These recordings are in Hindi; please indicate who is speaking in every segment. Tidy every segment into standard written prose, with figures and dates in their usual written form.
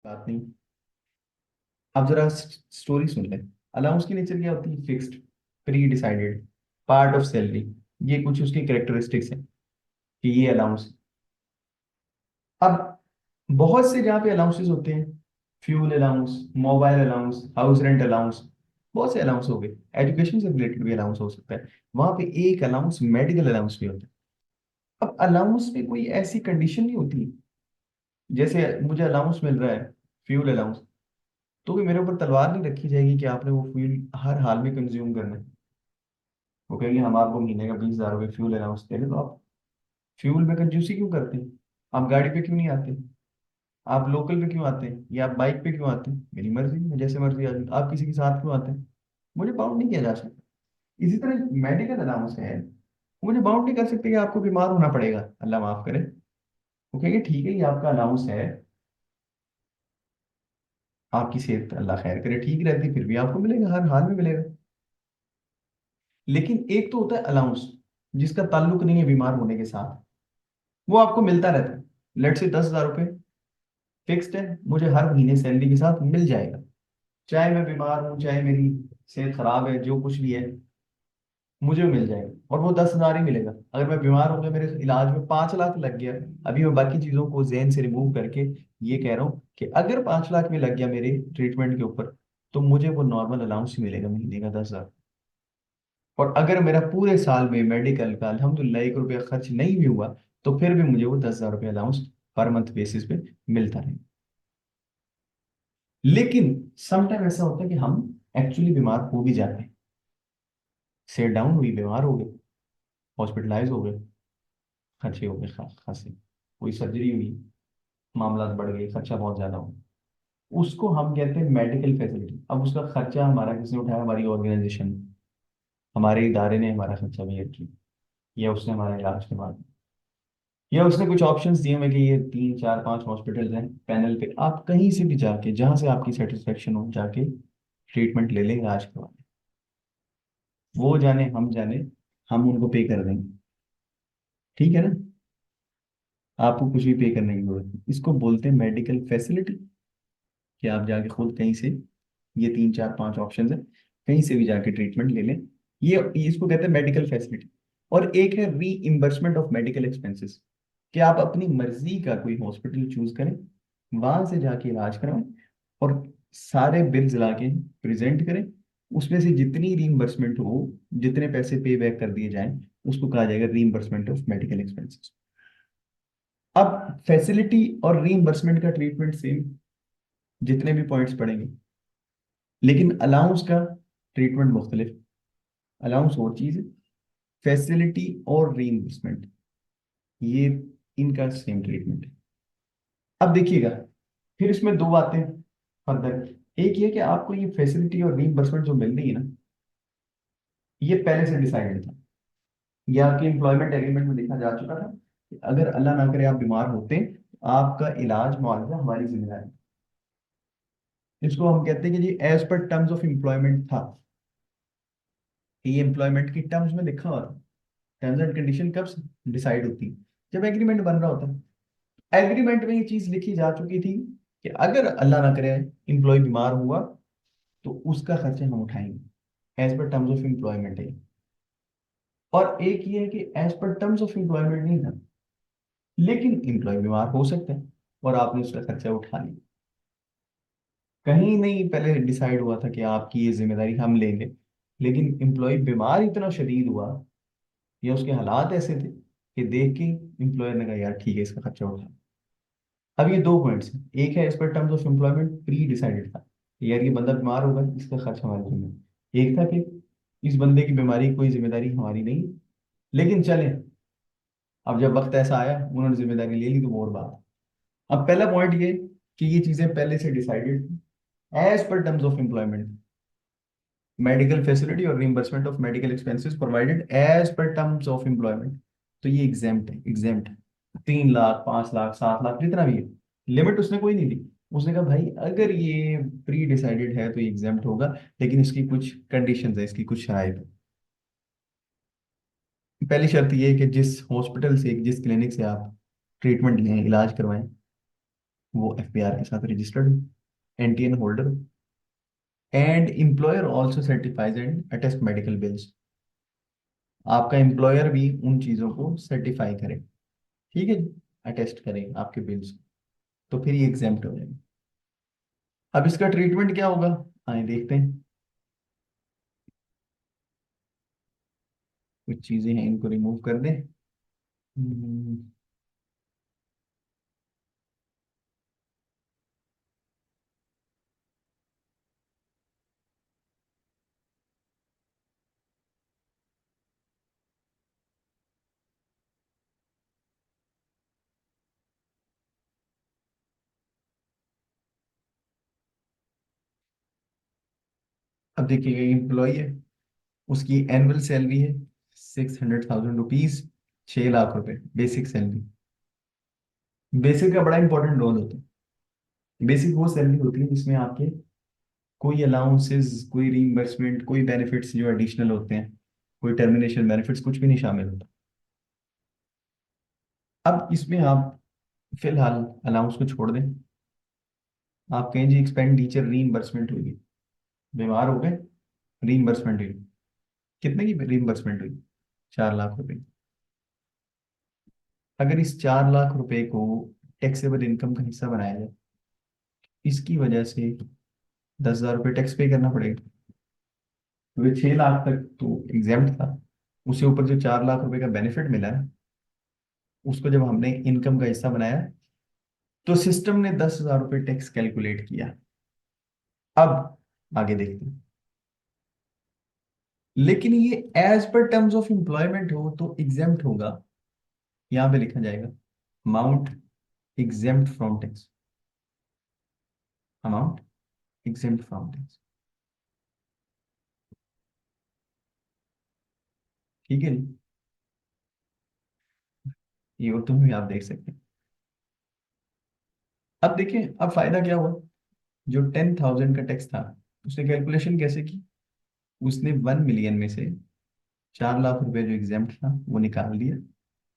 Speaker 1: बात नहीं। आप जरा स्टोरी सुन लें। अलाउंस की नेचर क्या होती है? Fixed, pre decided, part of salary. ये कुछ उसकी कैरेक्टरिस्टिक्स हैं कि ये अलाउंस। अब बहुत से जहाँ पे अलाउंसेस होते हैं, fuel allowance, mobile allowance, house rent allowance, बहुत से अलाउंस हो गए। एजुकेशन से रिलेटेड भी अलाउंस हो सकता है। वहां पे एक अलाउंस मेडिकल अलाउंस भी होता है। अब अलाउंस में कोई ऐसी कंडीशन नहीं होती। जैसे मुझे अलाउंस मिल रहा है, फ्यूल अलाउंस, तो भी मेरे ऊपर तलवार नहीं रखी जाएगी कि आपने वो फ्यूल हर हाल में कंज्यूम करना है। वो कहेंगे हम आपको महीने का 20,000 रुपये फ्यूल अलाउंस दे रहे, तो आप फ्यूल में कंजूसी क्यों करते हैं? आप गाड़ी पे क्यों नहीं आते? आप लोकल पे क्यों आते हैं या आप बाइक पे क्यों आते हैं? मेरी मर्जी, मैं जैसे मर्जी आ जाऊँ। आप किसी के साथ क्यों आते हैं? मुझे बाउंड नहीं किया जा सकता। इसी तरह मेडिकल अलाउंस है, मुझे बाउंड नहीं कर सकते कि आपको बीमार होना पड़ेगा, अल्लाह माफ करे। वो कहेंगे ठीक है, ये आपका अलाउंस है, आपकी सेहत अल्लाह खैर करे ठीक रहती, फिर भी आपको मिलेगा, हर हाल में मिलेगा। लेकिन एक तो होता है अलाउंस जिसका ताल्लुक नहीं है बीमार होने के साथ, वो आपको मिलता रहता है। लेट से 10,000 रुपये फिक्स्ड है, मुझे हर महीने सैलरी के साथ मिल जाएगा। चाहे मैं बीमार हूँ, चाहे मेरी सेहत खराब है, जो कुछ भी है, मुझे मिल जाएगा। और वो 10,000 ही मिलेगा। अगर मैं बीमार हो गया, मेरे इलाज में 5 लाख लग गया, अभी मैं बाकी चीजों को जहन से रिमूव करके ये कह रहा हूँ कि अगर 5 लाख में लग गया मेरे ट्रीटमेंट के ऊपर, तो मुझे वो नॉर्मल अलाउंस ही मिलेगा महीने का 10,000। और अगर मेरा पूरे साल में मेडिकल का अल्हम्दुलिल्लाह 1 रुपया खर्च नहीं भी हुआ, तो फिर भी मुझे वो 10,000 रुपये अलाउंस पर मंथ बेसिस पे मिलता रहे। लेकिन समटाइम ऐसा होता है कि हम एक्चुअली बीमार हो भी जाते हैं। सेट डाउन हुई, बीमार हो गए, हॉस्पिटलाइज हो गए, खर्चे हो गए खासे, कोई सर्जरी हुई, मामला बढ़ गए, खर्चा बहुत ज्यादा हो, उसको हम कहते हैं मेडिकल फैसिलिटी। अब उसका खर्चा हमारा किसने उठाया? हमारी ऑर्गेनाइजेशन, हमारे इदारे ने हमारा खर्चा बेयर किया, या उसने हमारा इलाज करवा दिया, या उसने कुछ ऑप्शंस दिए हमें कि ये 3 4 5 हॉस्पिटल हैं पैनल पे, आप कहीं से भी जाके, जहां से आपकी सेटिस्फेक्शन हो, जाके ट्रीटमेंट ले लें, इलाज करवा लें। वो जाने हम जाने, हम उनको पे कर देंगे। ठीक है ना? आपको कुछ भी पे करने की जरूरत नहीं। इसको बोलते हैं मेडिकल फैसिलिटी, कि आप जाके खुद कहीं से, ये 3 4 5 ऑप्शन है, कहीं से भी जाके ट्रीटमेंट ले लें। ये इसको कहते हैं मेडिकल फैसिलिटी। और एक है री इम्बर्समेंट ऑफ मेडिकल एक्सपेंसेस, कि आप अपनी मर्जी का कोई हॉस्पिटल चूज करें, वहां से जाके इलाज कराएं, और सारे बिल्स ला के प्रेजेंट करें। उसमें से जितनी रीइंबर्समेंट हो, जितने पैसे पे बैक कर दिए जाएं, उसको कहा जाएगा रीइंबर्समेंट ऑफ मेडिकल एक्सपेंसेस। अब फैसिलिटी और रीइंबर्समेंट का ट्रीटमेंट सेम, जितने भी पॉइंट्स पड़ेंगे, लेकिन अलाउंस का ट्रीटमेंट मुख्तलिफ। अलाउंस और चीज है, फैसिलिटी और रीइंबर्समेंट ये इनका सेम ट्रीटमेंट है। अब देखिएगा, फिर इसमें दो बातें फर्दर। एक ये कि आपको ये फैसिलिटी और रीइंबर्समेंट जो मिल रही है ना, ये पहले से डिसाइडेड था। ये आपके एम्प्लॉयमेंट एग्रीमेंट में लिखा जा चुका था कि अगर अल्लाह ना करे आप बीमार होते, तो आपका इलाज मुआवजा हमारी जिम्मेदारी। इसको हम कहते हैं कि जी as per terms of employment था। ये एम्प्लॉयमेंट की टर्म्स में लिखा हुआ था। टर्म्स एंड कंडीशन कब डिसाइड होती है? जब एग्रीमेंट बन रहा होता है। एग्रीमेंट में ये चीज लिखी जा चुकी थी कि अगर अल्लाह ना करे एम्प्लॉय बीमार हुआ, तो उसका खर्चा हम उठाएंगे। As per terms of employment है। और एक ये है कि as per terms of employment नहीं था, लेकिन एम्प्लॉय बीमार हो सकता है और आपने उसका खर्चा उठा लिया। कहीं नहीं पहले डिसाइड हुआ था कि आपकी ये जिम्मेदारी हम लेंगे, लेकिन एम्प्लॉय बीमार इतना शदीद हुआ, या उसके हालात ऐसे थे कि देख के एम्प्लॉयर ने कहा यार ठीक है, इसका खर्चा उठा। अब ये दो पॉइंट्स हैं। एक है as per terms of employment, pre decided था कि यार ये बंदा बीमार होगा, इसका खर्च हमारी जिम्मेदारी। एक था कि इस बंदे की बीमारी की कोई जिम्मेदारी हमारी नहीं, लेकिन चले, अब जब वक्त ऐसा आया उन्होंने जिम्मेदारी ले ली, तो वो और बात। अब पहला पॉइंट ये कि ये चीजें पहले से decided as per terms of employment, medical facility और reimbursement of medical expenses provided as per terms of employment. तो ये एग्जेम्प्ट है, एग्जेम्प्ट है। 3 लाख, 5 लाख, 7 लाख, जितना भी है, लिमिट उसने कोई नहीं दी। उसने कहा भाई अगर ये प्री डिसाइडेड है तो ये एग्जेम्प्ट होगा, लेकिन इसकी कुछ कंडीशंस है, इसकी कुछ शराइत है। पहली शर्त ये है कि जिस हॉस्पिटल से, जिस क्लिनिक से आप ट्रीटमेंट लें, इलाज करवाएं, वो एफबीआर के साथ registered NTN holder, and employer also certifies and attest medical bills. आपका एम्प्लॉयर भी उन चीज़ों को सर्टिफाई करे, ठीक है, अटेस्ट करे आपके बिल्स, तो फिर ये एग्जाम्प्ट हो जाएगा। अब इसका ट्रीटमेंट क्या होगा, आए देखते हैं। कुछ चीज़ें हैं, इनको रिमूव कर दें। हम्म, अब देखिएगा, एम्प्लॉय है, उसकी एनुअल सैलरी है 600,000 रुपीज, 6 लाख रुपए बेसिक सैलरी। बेसिक का बड़ा इंपॉर्टेंट रोल होता है। बेसिक वो सैलरी होती है जिसमें आपके कोई अलाउंसेस, कोई रीइंबर्समेंट, कोई बेनिफिट्स जो एडिशनल होते हैं, कोई टर्मिनेशन बेनिफिट्स, कुछ भी नहीं शामिल होता। अब इसमें आप फिलहाल अलाउंस को छोड़ दें। आप कहें जी एक्सपेंडिचर रीइंबर्समेंट हुई, बीमार हो गए, रीइंबर्समेंट हुई, कितने की रीइंबर्समेंट हुई, 4 लाख रुपए। अगर इस 4 लाख रुपए को टैक्सेबल इनकम का हिस्सा बनाया जाए, इसकी वजह से 10,000 रुपये टैक्स पे करना पड़ेगा। तो ये 6 लाख तक तो एग्जेम्प्ट था, उसके ऊपर जो 4 लाख रुपए का बेनिफिट मिला है, उसको जब हमने इनकम का हिस्सा बनाया, तो सिस्टम ने 10,000 रुपये टैक्स कैलकुलेट किया। अब आगे देखते हैं। लेकिन ये as per terms of employment हो तो एग्जेम्प्ट होगा। यहाँ पे लिखा जाएगा amount exempt from tax, amount exempt from tax, ठीक है जी? ये और तुम भी आप देख सकते हैं। अब देखिए, अब फायदा क्या हुआ। जो 10,000 का टैक्स था, उसने कैलकुलेशन कैसे की, उसने 1 मिलियन में से 4 लाख रुपए जो एग्जाम्प्ट था वो निकाल दिया।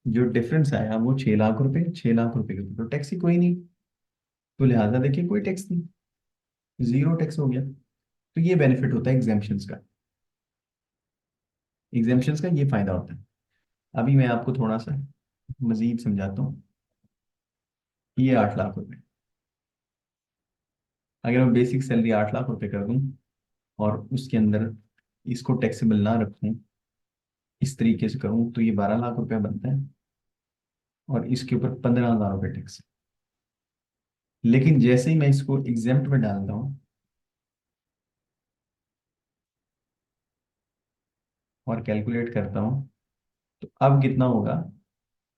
Speaker 1: जो डिफरेंस आया वो 6 लाख रुपए, 6 लाख रुपए के ऊपर तो टैक्स ही कोई नहीं, तो लिहाजा देखिए कोई टैक्स नहीं, जीरो टैक्स हो गया। तो ये बेनिफिट होता है एग्जाम्पशंस का, एग्जाम्पशंस का ये फायदा होता है। अभी मैं आपको थोड़ा सा मजीद समझाता हूँ। ये 8 लाख रुपए, अगर मैं बेसिक सैलरी 8 लाख रुपए कर दूं और उसके अंदर इसको टैक्सेबल ना रखूं, इस तरीके से करूं, तो ये 12 लाख रुपया बनता है, और इसके ऊपर 15,000 रुपये टैक्स। लेकिन जैसे ही मैं इसको एग्जेम्प्ट में डालता हूँ और कैलकुलेट करता हूँ, तो अब कितना होगा,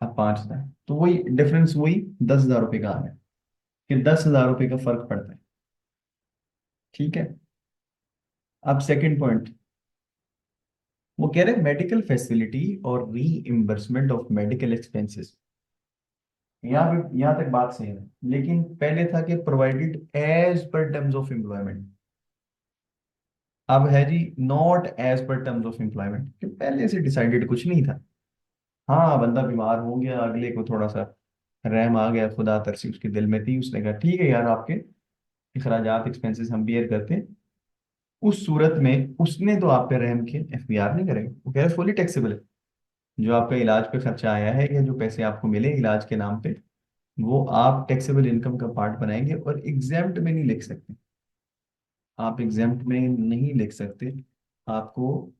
Speaker 1: अब 5 हजार, तो वही डिफरेंस, वही 10,000 रुपये का आ रहा है, कि 10,000 रुपये का फर्क पड़ता है, ठीक है। अब सेकंड पॉइंट, वो कह रहे हैं मेडिकल फैसिलिटी और री इम्बर्समेंट ऑफ मेडिकल एक्सपेंसेस। यहाँ तक बात सही है, लेकिन पहले था कि provided as per terms of employment, अब है जी not as per terms of employment, कि पहले से डिसाइडेड कुछ नहीं था। हाँ, बंदा बीमार हो गया, अगले को थोड़ा सा रहम आ गया, खुदा तरसी उसके दिल में थी, उसने कहा ठीक है यार, आपके अखराजात एक्सपेंसेस हम बियर करते हैं। उस सूरत में उसने तो आप पे रहम किया, एफबीआर नहीं करेगा, वो कह रहे फुली टैक्सेबल है। जो आपका इलाज पे खर्चा आया है या जो पैसे आपको मिले इलाज के नाम पे, वो आप टैक्सेबल इनकम का पार्ट बनाएंगे, और एग्जाम्प्ट में नहीं लिख सकते। आप एग्जाम्प्ट में नहीं लिख सकते, आपको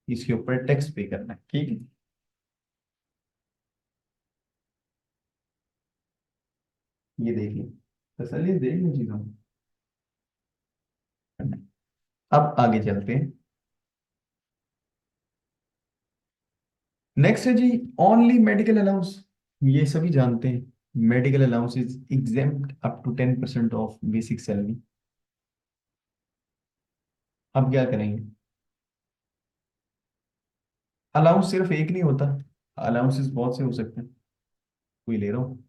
Speaker 1: इसके ऊपर टैक्स पे करना है, ठीक है। ये देखिए, तसल्ली देख लीजिए चीजों को। अब आगे चलते हैं। नेक्स्ट है जी ओनली मेडिकल अलाउंस। ये सभी जानते हैं, medical allowance is exempt up to 10% of basic salary. अब क्या करेंगे, अलाउंस सिर्फ एक नहीं होता, अलाउंसेस बहुत से हो सकते हैं, कोई ले रहा हूँ,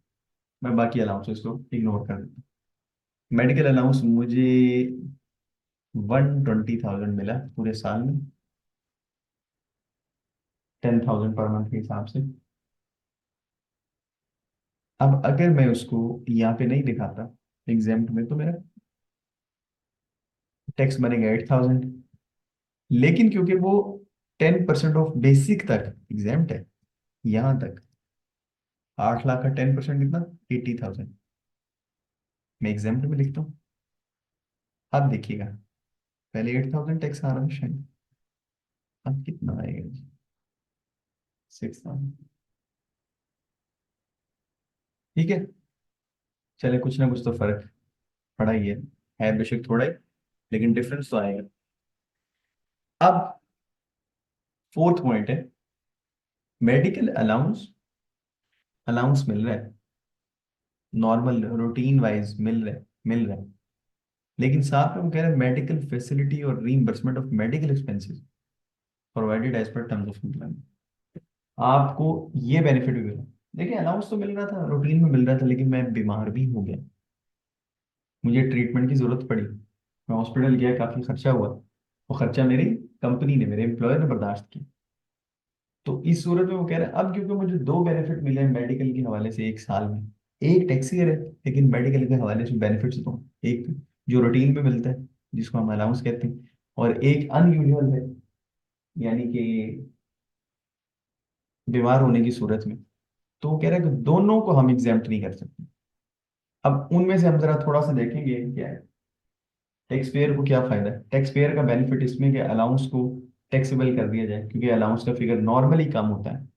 Speaker 1: मैं बाकी अलाउंसेस को इग्नोर कर देता हूँ। मेडिकल अलाउंस मुझे 120,000 मिला पूरे साल में, 10,000 पर मंथ के हिसाब से। अब अगर मैं उसको यहाँ पे नहीं दिखाता एग्जाम्प्ट में, तो मेरा टैक्स बनेगा 8,000। लेकिन क्योंकि वो 10% ऑफ बेसिक तक एग्जाम्प्ट है, यहाँ तक 8 लाख का 10% कितना, 80,000, मैं एग्जाम्प्ट में लिखता हूँ। अब देखिएगा, पहले 8,000 टैक्स आ रहा है शायद, अब कितना आएगा, 6,000। ठीक है, चले कुछ ना कुछ तो फर्क पड़ा ही है बेशक थोड़ा ही, लेकिन डिफरेंस तो आएगा। अब फोर्थ पॉइंट है, मेडिकल अलाउंस, अलाउंस मिल रहा है, नॉर्मल रूटीन वाइज मिल रहा है, लेकिन साथ में वो कह रहे हैं मेडिकल फैसिलिटी और reimbursement of medical expenses provided as per terms of employment. आपको ये बेनिफिट भी मिला। देखिए अलाउंस तो मिल रहा था, रूटीन में मिल रहा था, लेकिन मैं बीमार भी हो गया, मुझे ट्रीटमेंट की जरूरत पड़ी, मैं हॉस्पिटल गया, काफी खर्चा हुआ, वो खर्चा मेरी कंपनी ने, मेरे एम्प्लॉयर ने बर्दाश्त किया। तो इस सूरत में वो कह रहे हैं अब क्योंकि मुझे दो बेनिफिट मिले हैं मेडिकल के हवाले से एक साल में, एक टैक्स ईयर है लेकिन मेडिकल के हवाले से बेनिफिट्स दो, एक जो रूटीन में मिलता है जिसको हम अलाउंस कहते हैं, और एक अनयूजुअल है, यानी कि बीमार होने की सूरत में। तो वो कह रहा है कि दोनों को हम एग्जाम्प्ट नहीं कर सकते। अब उनमें से हम जरा थोड़ा सा देखेंगे क्या है, टैक्स पेयर को क्या फायदा है, टैक्स पेयर का बेनिफिट इसमें कि अलाउंस को टैक्सेबल कर दिया जाए, क्योंकि अलाउंस का फिगर नॉर्मली कम होता है,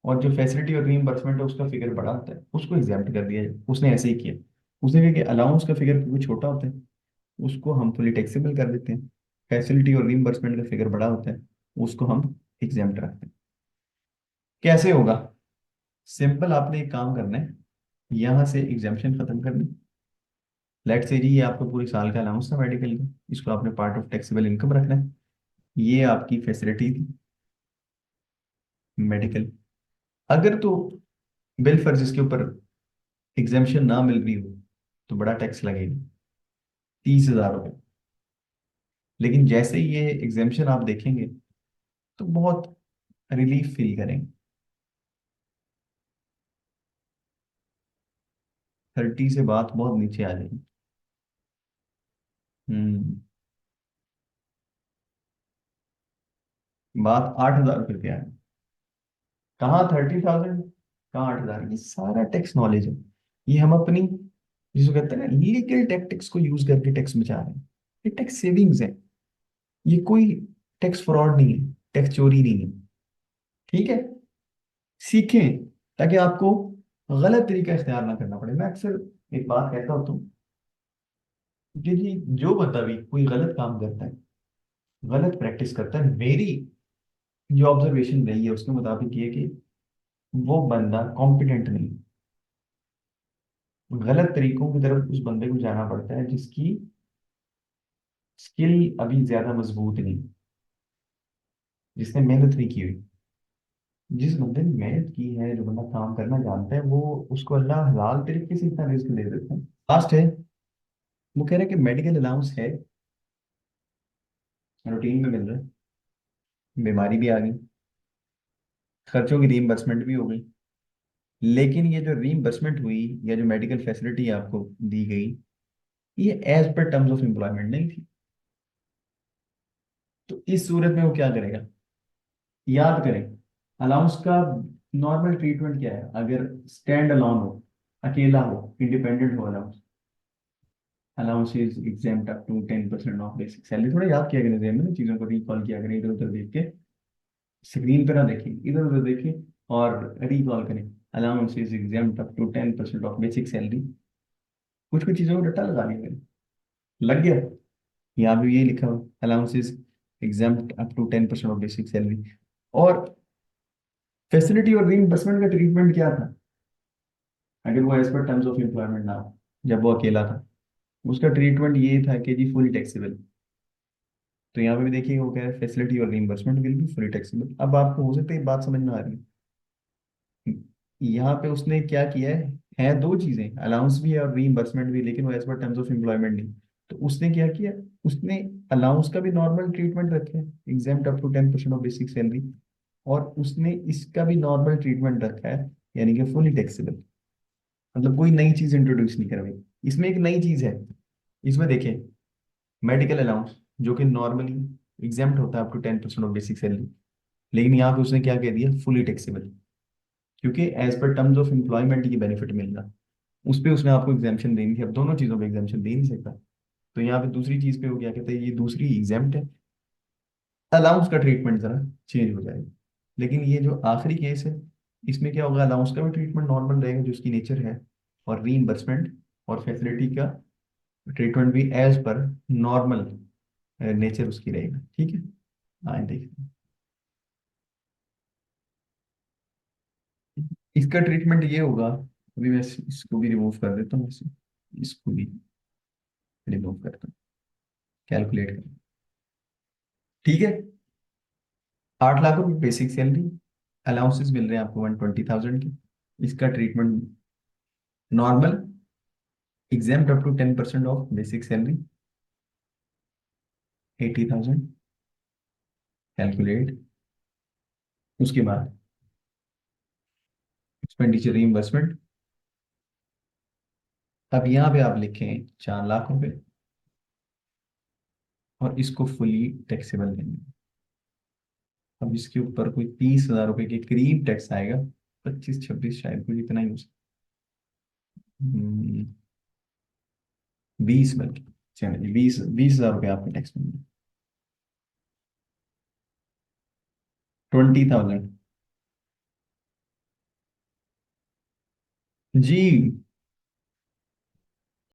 Speaker 1: और जो फैसिलिटी और रीइंबर्समेंट है उसका फिगर बड़ा होता है, उसको एग्जाम्प्ट कर दिया जाए। उसने ऐसे ही किया, उसने कहा कि अलाउंस का फिगर क्योंकि छोटा होता है उसको हम फुली टैक्सेबल कर देते हैं, फैसिलिटी और रीइंबर्समेंट का फिगर बड़ा होता है उसको हम एग्जाम्प्ट रखते हैं। कैसे होगा, सिंपल, आपने एक काम करना है, यहाँ से एग्जाम्पशन खत्म करनी। लेट से जी ये आपका पूरे साल का अलाउंस था मेडिकल का, इसको आपने पार्ट ऑफ टैक्सेबल इनकम रखना है। ये आपकी फैसिलिटी थी मेडिकल, अगर तो बिल फर्ज इसके ऊपर एग्जाम्पशन ना मिल रही हो तो बड़ा टैक्स लगेगा, 30,000 रुपये। लेकिन जैसे ही ये एग्जाम्पशन आप देखेंगे तो बहुत रिलीफ फील करेंगे, 30 से बात बहुत नीचे आ जाएगी। हम्म, बात 8,000 रुपये पे आ गई। कहाँ 30,000, कहाँ 8,000, ये सारा टैक्स नॉलेज है, ये हम अपनी जिसको कहते हैं ना लीगल टैक्टिक्स को यूज करके टैक्स बचा रहे हैं। ये टैक्स सेविंग्स है, ये कोई टैक्स फ्रॉड नहीं है, टैक्स चोरी नहीं है। ठीक है, सीखें ताकि आपको गलत तरीका इख्तियार ना करना पड़े। मैं अक्सर एक बात कहता होता हूँ कि जी जो बंदा भी कोई गलत काम करता है, गलत प्रैक्टिस करता है, मेरी जो ऑब्जर्वेशन रही है उसके मुताबिक ये कि वो बंदा कॉम्पिटेंट नहीं, गलत तरीकों की तरफ उस बंदे को जाना पड़ता है जिसकी स्किल अभी ज्यादा मजबूत नहीं, जिसने मेहनत नहीं की हुई। जिस बंदे ने मेहनत की है, जो बंदा काम करना जानता है, वो उसको अल्लाह हलाल तरीके से इतना रिस्क दे देता है। लास्ट है, वो कह रहे हैं कि मेडिकल अलाउंस है, रूटीन में मिल रहा है, बीमारी भी आ गई, खर्चों की रीइंबर्समेंट भी हो गई, लेकिन ये जो रीइंबर्समेंट हुई या जो मेडिकल फैसिलिटी आपको दी गई, ये as per terms of employment नहीं थी। तो इस सूरत में वो क्या करेगा, याद करें अलाउंस का नॉर्मल ट्रीटमेंट क्या है, अगर स्टैंड अलोन हो, अकेला हो, इंडिपेंडेंट हो allowance, allowance is exempt up to 10% of basic salary. थोड़ा याद किया करें, ध्यान में चीजों को रिकॉल किया करें, इधर उधर देख के, स्क्रीन पे ना देखें, इधर उधर देखें और रिकॉल करें। Allowance is exempt up to 10% of basic salary, कुछ कुछ चीजों को रट्टा लगा लिया करें, लग गया। यहाँ भी यही लिखा हुआ, allowance is exempt up to 10% of basic salary. और फैसिलिटी और रीइंबर्समेंट का ट्रीटमेंट क्या था, अगर वो as per terms of employment ना हो, जब वो अकेला था, उसका ट्रीटमेंट ये था कि जी फुल टैक्सेबल। तो यहाँ पे भी देखिए वो कह रहा है फैसिलिटी और reimbursement will be fully taxable. अब आपको हो सकता है ये बात समझ में आ रही है, यहाँ पे उसने क्या किया है दो चीजें, अलाउंस भी है और रीइंबर्समेंट भी, लेकिन वो as per terms of employment नहीं। तो उसने क्या किया, उसने अलाउंस का भी नॉर्मल ट्रीटमेंट रखा है, exempt up to 10% of basic salary, और उसने इसका भी नॉर्मल ट्रीटमेंट रखा है, यानी कि फुली टैक्सेबल। मतलब कोई नई चीज इंट्रोड्यूस नहीं करवाई। इसमें एक नई चीज है, इसमें देखें, मेडिकल अलाउंस, जो कि नॉर्मली एग्जाम्प्ट होता है up to 10% of basic salary, लेकिन यहाँ पे उसने क्या कह दिया, फुली टैक्सेबल, क्योंकि as per terms of employment ये बेनिफिट मिलेगा। उस पर उसने आपको एग्जाम्पशन देनी थी, अब दोनों चीजों पे एग्जाम्पशन दे नहीं सकता। तो यहाँ पे दूसरी चीज पे वो क्या कहते हैं, ये दूसरी एग्जाम्प्ट है, अलाउंस का ट्रीटमेंट जरा चेंज हो जाएगा। लेकिन ये जो आखिरी केस है, इसमें क्या होगा, अलाउंस का भी ट्रीटमेंट नॉर्मल रहेगा जो उसकी नेचर है, और रीइंबर्समेंट और फैसिलिटी का ट्रीटमेंट भी एज पर नॉर्मल नेचर उसकी रहेगा। ठीक है, हाँ देखते हैं। इसका ट्रीटमेंट ये होगा, अभी मैं इसको भी रिमूव कर देता हूँ इससे, इसको भी रिमूव करता हूँ, कैलकुलेट कर। ठीक है, 8 लाख रुपए बेसिक सैलरी, अलाउंसेस मिल रहे हैं आपको 120,000 के। इसका treatment normal, exempt up to 10% of basic salary, 80,000, calculate. उसके बाद एक्सपेंडिचर रीइंबर्समेंट, अब यहाँ पे आप लिखें 4 लाख रुपए, और इसको फुली टैक्सेबल लेंगे। अब इसके ऊपर कोई 30,000 रुपए के करीब टैक्स आएगा, 25-26 शायद, कुछ इतना ही हो सकता है। 20 बल्कि, चलिए 20,000 रुपये आपके टैक्स में, 20,000। जी,